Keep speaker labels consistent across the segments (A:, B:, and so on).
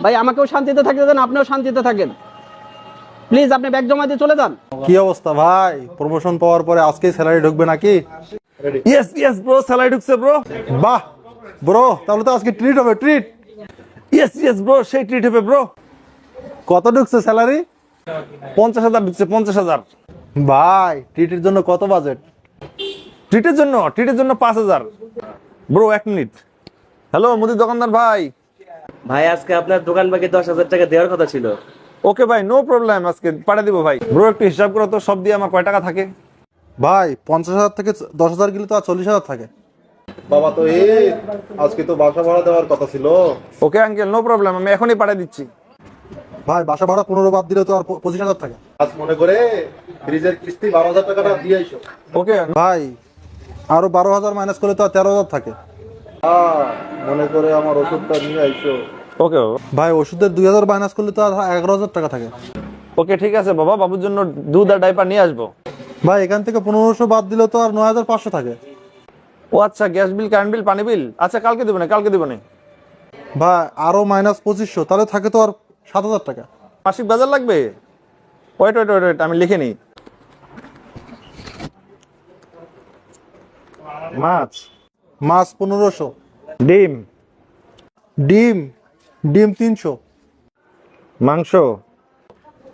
A: ভাই আমাকেও শান্তিতে থাকতে দেন, আপনিও শান্তিতে থাকেন। প্লিজ আপনি ব্যাগ জমা দিয়ে চলে যান।
B: কি অবস্থা ভাই? প্রমোশন পাওয়ার পরে আজকেই স্যালারি ঢুকবে নাকি?
C: ইয়েস ইয়েস ব্রো, স্যালারি ঢুকছে ব্রো।
B: বাহ ব্রো, তাহলে তো আজকে ট্রিট হবে, ট্রিট।
C: ইয়েস ইয়েস ব্রো, সেই ট্রিট হবে ব্রো।
B: কত ঢুকছে স্যালারি?
C: 50,000 ঢুকছে, 50,000।
B: ভাই ট্রিটের জন্য কত বাজেট?
C: ট্রিটের জন্য 5,000। Bro 1 minute. হ্যালো মুদির দোকানদার ভাই।
D: ভাই আজকে আপনার দোকান বাকি 10,000 টাকা দেওয়ার কথা ছিল।
C: ওকে ভাই, নো প্রবলেম, আজকে পাঠিয়ে দিব ভাই। ব্রো একটু হিসাব করো তো, সব দিয়ে আমার কয় টাকা থাকে?
B: ভাই 50,000 থেকে 10,000 গেলে তো আর 40,000 থাকে। বাবা তো আজকে তো বাসা ভাড়া দেওয়ার কথা ছিল।
C: ওকে আঙ্কেল, নো প্রবলেম, আমি এখনই পাঠিয়ে দিচ্ছি।
B: ভাই বাসা ভাড়া 15 বাদ দিলে তো আর 25,000 থাকে। আজ মনে করে ফ্রিজের কিস্তি 12,000 টাকাটা দিয়ে আইসো।
C: ওকে
B: ভাই আরো 12,000 মাইনাস করলে তো আর 13,000 থাকে। মনে করে আমার ওষুধটা নিয়ে আইসো।
C: ওকে
B: ভাই ওষুধের 2,000 মাইনাস করলে তো আর 11,000 টাকা থাকে।
C: ওকে, ঠিক আছে বাবা, বাবুর জন্য দুধ আর ডাইপার নিয়ে আসবো।
B: ভাই এখান থেকে 1500 বাদ দিলে তো আর 9,500 থাকে।
C: ও আচ্ছা, গ্যাস বিল, কারেন্ট বিল, পানি বিল, আচ্ছা কালকে দেবো না, কালকে দেবো না।
B: ভাই আরো মাইনাস 2500, তাহলে থাকে তো আর 7,000 টাকা।
C: মাসিক বাজার লাগবে? ওয়েট ওয়েট ওয়েট ওয়েট, আমি লিখে নিই। মাছ,
B: মাছ 1500,
C: ডিম,
B: ডিম ডিম 300,
C: মাংস,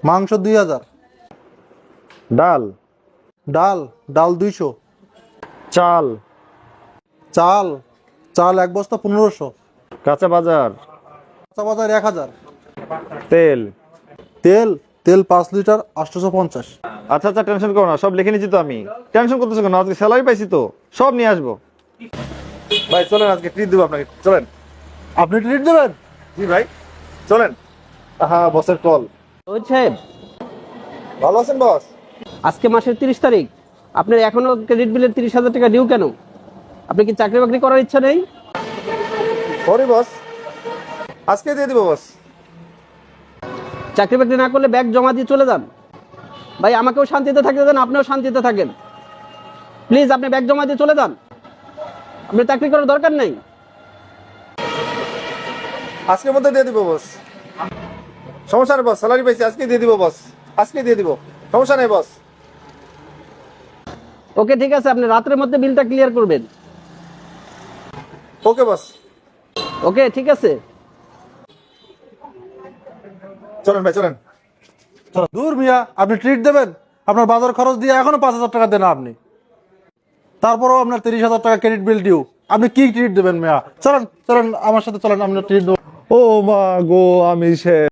B: মাংস 2,000,
C: ডাল,
B: ডাল ডাল 200,
C: চাল,
B: চাল চাল এক বস্তা 1500,
C: কাঁচা বাজার,
B: কাঁচা বাজার 1,000,
C: তেল।
B: তেল তেল 5 লিটার 850।
C: আচ্ছা আচ্ছা, টেনশন করো না, সব লিখে নিচ্ছি তো আমি। টেনশন করতেছো কেন? আজকে স্যালারি পাইছি তো, সব নিয়ে আসবো। ভাই চলেন, আজকে ট্রিট দেবো আপনাকে, চলেন।
B: আপনি ট্রিট দেবেন?
C: জি ভাই, চলেন।
B: হ্যাঁ বসের কল।
A: রোহিত সাহেব,
C: ভালো আছেন বস?
A: আজকে মাসের 30 তারিখ, আপনার এখনো ক্রেডিট বিলের 30,000 টাকা ডিউ কেন? আপনি কি চাকরি বাকরি করার ইচ্ছা নেই?
C: সরি বস, আজকে দিয়ে দিব বস।
A: চাকরি বাকরি না করলে ব্যাগ জমা দিয়ে চলে যান। ভাই আমাকেও শান্তিতে থাকতে দেন, আপনিও শান্তিতে থাকেন। প্লিজ আপনি ব্যাগ জমা দিয়ে চলে যান। আপনি চাকরি করার দরকার নেই।
C: আজকের মধ্যে দিয়ে দিব বস, সমস্যা নেই বস, স্যালারি পাইছি, আজকে দিয়ে দিব বস, আজকে দিয়ে দিব, সমস্যা নেই বস।
A: ওকে ঠিক আছে, আপনি রাতের মধ্যে বিলটা ক্লিয়ার করবেন।
C: ওকে বস।
A: ওকে ঠিক আছে।
C: চলেন ভাই, চলেন।
B: দূর মিয়া, আপনি ট্রিট দেবেন? আপনার বাজার খরচ দিয়ে এখনো 5,000 টাকা দেন আপনি, তারপরেও আপনার 30,000 টাকা ক্রেডিট বিল ডিউ। আপনি কি ট্রিট দেবেন মিয়া? চলেন চলেন আমার সাথে চলেন, আমরা ট্রিট দেবো।
C: ও মা গো, আমি শেষ।